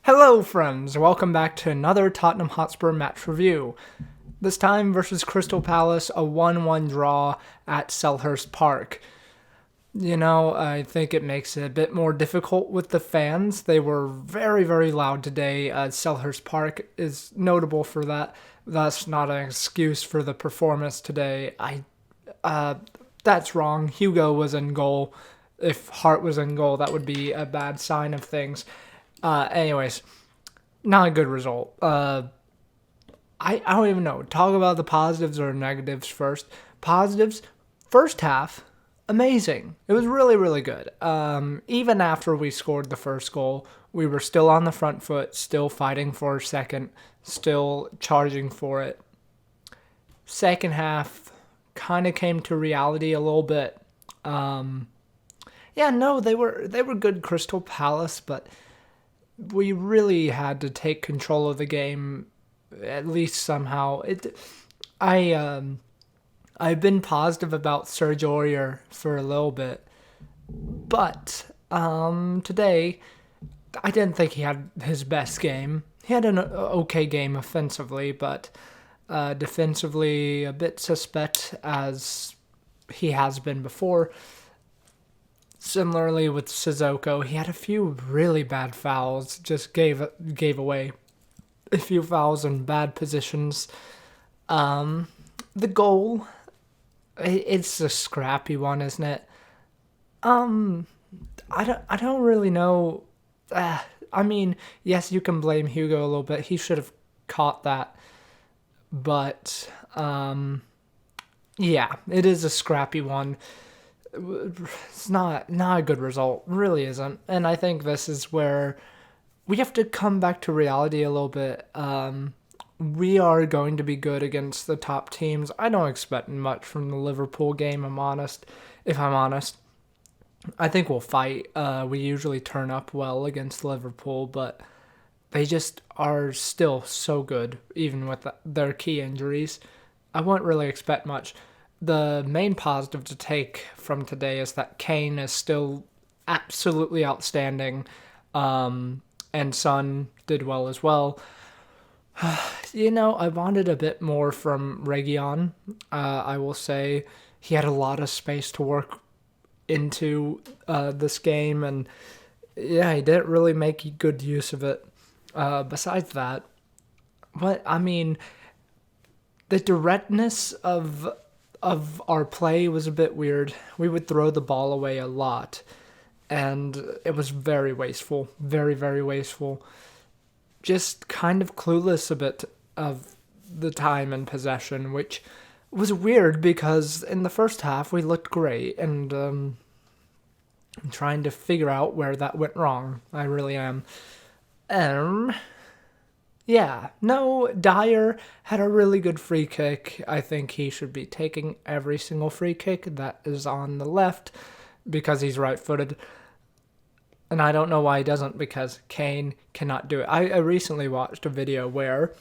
Hello friends, welcome back to another Tottenham Hotspur match review. This time versus Crystal Palace, a 1-1 draw at Selhurst Park. I think it makes it a bit more difficult with the fans. They were very, very loud today. Selhurst Park is notable for that. That's not an excuse for the performance today. That's wrong. Hugo was in goal. If Hart was in goal, that would be a bad sign of things. Anyways, not a good result. I don't even know. Talk about the positives or negatives first. Positives, first half, amazing. It was really, really good. Even after we scored the first goal, we were still on the front foot, still fighting for a second, still charging for it. Second half kind of came to reality a little bit. They were good, Crystal Palace, but we really had to take control of the game, at least somehow. I've been positive about Serge Aurier for a little bit, but today I didn't think he had his best game. He had an okay game offensively, but defensively a bit suspect as he has been before. Similarly with Sissoko, he had a few really bad fouls, just gave away a few fouls in bad positions. The goal, it's a scrappy one, isn't it? I don't really know. Yes, you can blame Hugo a little bit. He should have caught that, but it is a scrappy one. It's not a good result, really isn't. And I think this is where we have to come back to reality a little bit. We are going to be good against the top teams. I don't expect much from the Liverpool game, if I'm honest. I think we'll fight. We usually turn up well against Liverpool, but they just are still so good, even with their key injuries. I won't really expect much. The main positive to take from today is that Kane is still absolutely outstanding, and Son did well as well. I wanted a bit more from Region. I will say he had a lot of space to work into this game, and he didn't really make good use of it. Besides that, the directness of our play was a bit weird. We would throw the ball away a lot, and it was very wasteful, very, very wasteful. Just kind of clueless a bit of the time and possession, which was weird because in the first half we looked great, and I'm trying to figure out where that went wrong. I really am. Dyer had a really good free kick. I think he should be taking every single free kick that is on the left because he's right-footed. And I don't know why he doesn't, because Kane cannot do it. I recently watched a video where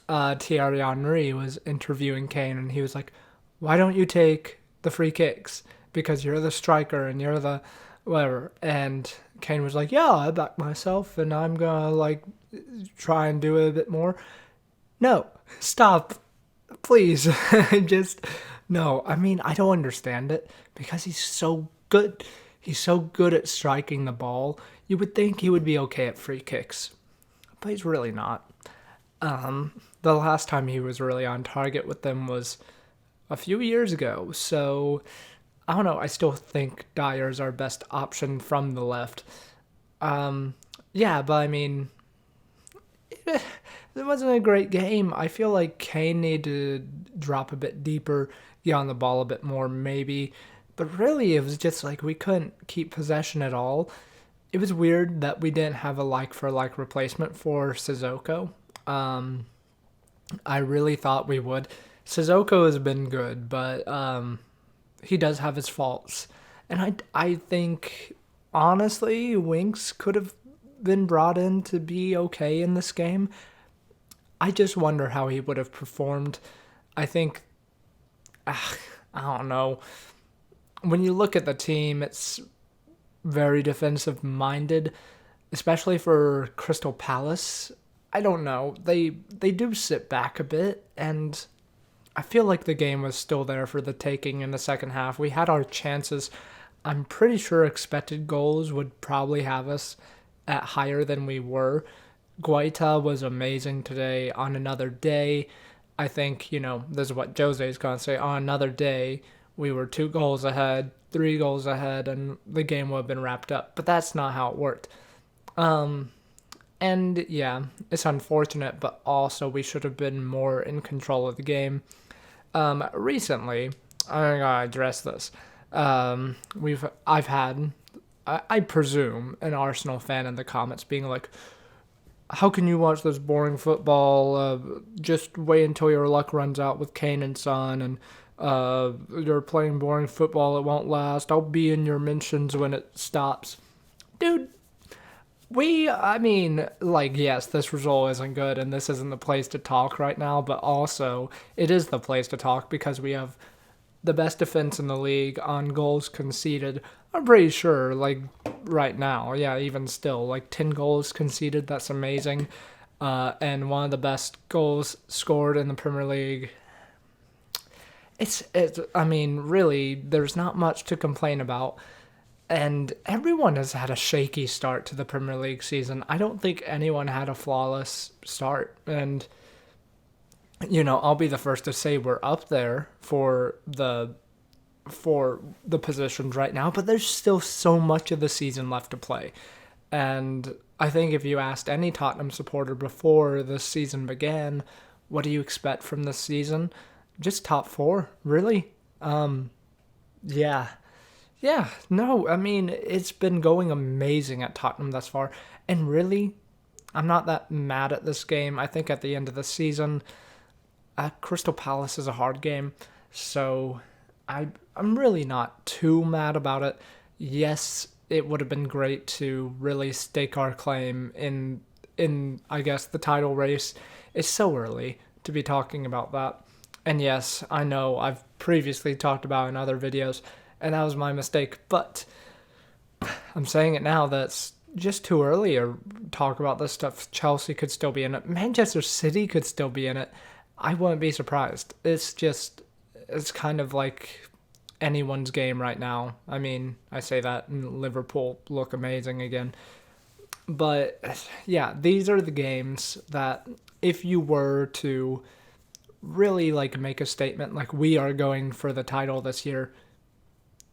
Thierry Henry was interviewing Kane, and he was like, why don't you take the free kicks? Because you're the striker and you're the whatever. And Kane was like, yeah, I back myself, and I'm going to, try and do it a bit more. No, stop. Please. No. I don't understand it because he's so good. He's so good at striking the ball. You would think he would be okay at free kicks, but he's really not. The last time he was really on target with them was a few years ago, so I don't know. I still think Dyer's our best option from the left. It wasn't a great game. I feel like Kane needed to drop a bit deeper, get on the ball a bit more, maybe. But really, it was just we couldn't keep possession at all. It was weird that we didn't have a like-for-like replacement for Sissoko. I really thought we would. Sissoko has been good, but he does have his faults. And I think, honestly, Winks could have been brought in to be okay in this game. I just wonder how he would have performed. I think, I don't know. When you look at the team, it's very defensive minded. especially for Crystal Palace. I don't know. They do sit back a bit, and I feel like the game was still there for the taking in the second half. We had our chances. I'm pretty sure expected goals would probably have us at higher than we were. Guaita was amazing today. On another day, I think, this is what Jose's going to say. On another day, we were 2 goals ahead, 3 goals ahead, and the game would have been wrapped up. But that's not how it worked. And yeah, it's unfortunate, but also we should have been more in control of the game. Recently, I gotta address this. I've had, I presume, an Arsenal fan in the comments being like, "How can you watch this boring football? Just wait until your luck runs out with Kane and Son, and you're playing boring football. It won't last. I'll be in your mentions when it stops." Dude, yes, this result isn't good and this isn't the place to talk right now, but also it is the place to talk because we have the best defense in the league on goals conceded. I'm pretty sure, right now, yeah, even still, 10 goals conceded, that's amazing. And one of the best goals scored in the Premier League. Really, there's not much to complain about. And everyone has had a shaky start to the Premier League season. I don't think anyone had a flawless start. And, I'll be the first to say we're up there for the positions right now, but there's still so much of the season left to play. And I think if you asked any Tottenham supporter before the season began, what do you expect from this season? Just top 4, really? Yeah. Yeah, no, it's been going amazing at Tottenham thus far. And really, I'm not that mad at this game. I think at the end of the season, Crystal Palace is a hard game. So I'm really not too mad about it. Yes, it would have been great to really stake our claim in I guess, the title race. It's so early to be talking about that. And yes, I know I've previously talked about in other videos, and that was my mistake, but I'm saying it now, that's just too early to talk about this stuff. Chelsea could still be in it. Manchester City could still be in it. I wouldn't be surprised. It's kind of like anyone's game right now. I say that, and Liverpool look amazing again. But yeah, these are the games that if you were to really make a statement like we are going for the title this year,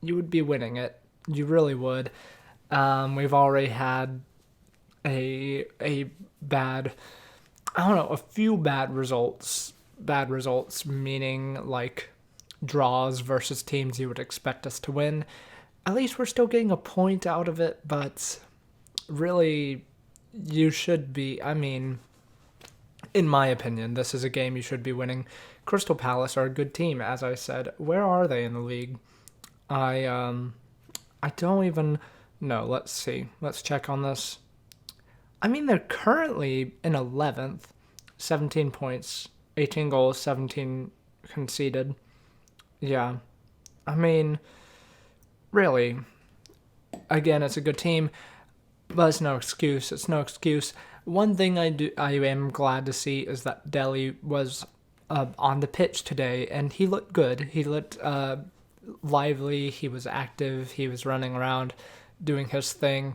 you would be winning it. You really would. We've already had a bad, a few bad results. Bad results meaning draws versus teams you would expect us to win. At least we're still getting a point out of it, but really, you should be. In my opinion, this is a game you should be winning. Crystal Palace are a good team, as I said. Where are they in the league? I don't even know. Let's see. Let's check on this. They're currently in 11th, 17 points, 18 goals, 17 conceded. Yeah. Really, again, it's a good team, but it's no excuse. It's no excuse. One thing I am glad to see is that Dele was on the pitch today, and he looked good. He looked lively. He was active. He was running around, doing his thing.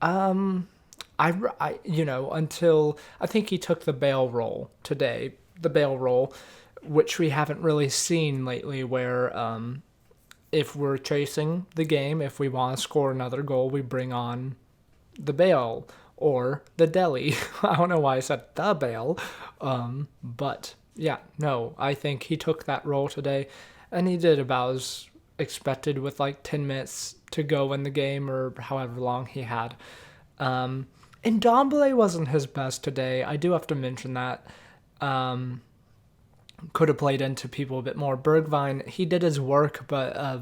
Until I think he took the Bale role today. The Bale role, which we haven't really seen lately, where if we're chasing the game, if we want to score another goal, we bring on the Bale or the Dele. I don't know why I said the Bale, but yeah, no, I think he took that role today, and he did about as expected with 10 minutes to go in the game or however long he had. And Ndombele wasn't his best today. I do have to mention that. Could have played into people a bit more. Bergwijn, he did his work, but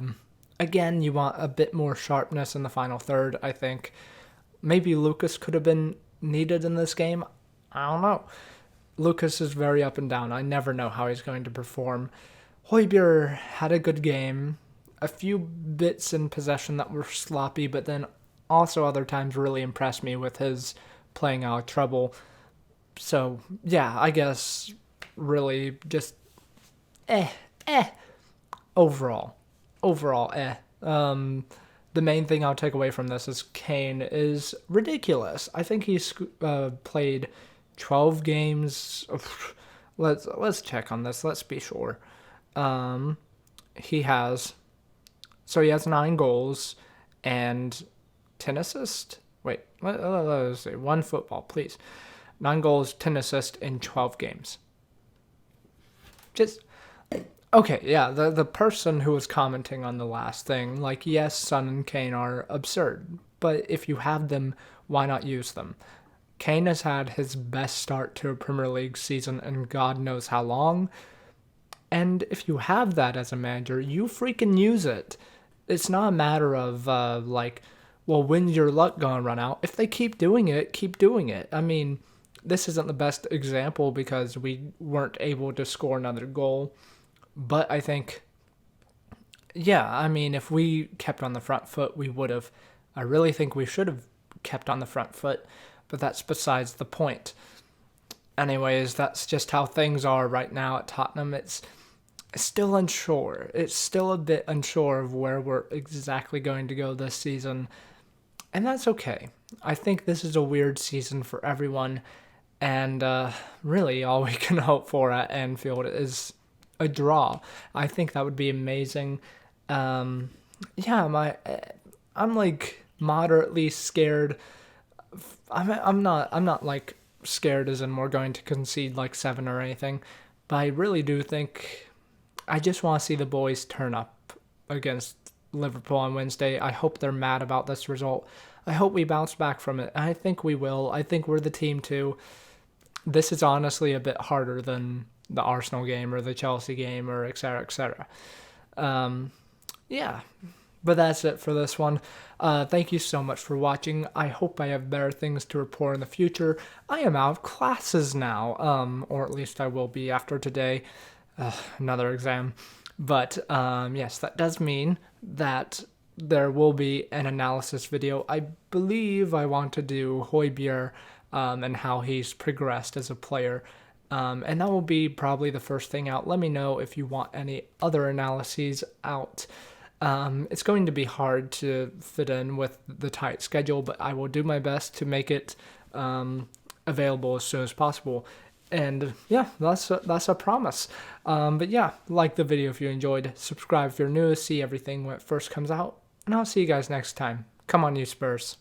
again, you want a bit more sharpness in the final third, I think. Maybe Lucas could have been needed in this game. I don't know. Lucas is very up and down. I never know how he's going to perform. Højbjerg had a good game. A few bits in possession that were sloppy, but then also other times really impressed me with his playing out of trouble. So, yeah, I guess really just eh, eh. Overall. Overall, eh. The main thing I'll take away from this is Kane is ridiculous. I think he's played 12 games. Let's check on this. Let's be sure. He has 9 goals and 10 assists. Wait, let's see. 1 football, please. 9 goals, 10 assists in 12 games. Just okay, yeah, the person who was commenting on the last thing, like, yes, Son and Kane are absurd, but if you have them, why not use them? Kane has had his best start to a Premier League season in God knows how long, and if you have that as a manager, you freaking use it. It's not a matter of, well, when's your luck gonna run out? If they keep doing it, keep doing it. I mean, this isn't the best example because we weren't able to score another goal. But I think, yeah, I mean, if we kept on the front foot, we would have. I really think we should have kept on the front foot, but that's besides the point. Anyways, that's just how things are right now at Tottenham. It's still unsure. It's still a bit unsure of where we're exactly going to go this season, and that's okay. I think this is a weird season for everyone, and really all we can hope for at Anfield is a draw. I think that would be amazing. I'm like moderately scared. I'm not like scared as in we're going to concede like 7 or anything, but I really do think I just want to see the boys turn up against Liverpool on Wednesday. I hope they're mad about this result. I hope we bounce back from it. I think we will. I think we're the team too. This is honestly a bit harder than the Arsenal game or the Chelsea game or et cetera, et cetera. Yeah, but that's it for this one. Thank you so much for watching. I hope I have better things to report in the future. I am out of classes now, or at least I will be after today. Another exam. But yes, that does mean that there will be an analysis video. I believe I want to do Højbjerg and how he's progressed as a player. And that will be probably the first thing out. Let me know if you want any other analyses out. It's going to be hard to fit in with the tight schedule, but I will do my best to make it available as soon as possible. And yeah, that's a promise. But yeah, like the video if you enjoyed. Subscribe if you're new to see everything when it first comes out. And I'll see you guys next time. Come on, you Spurs.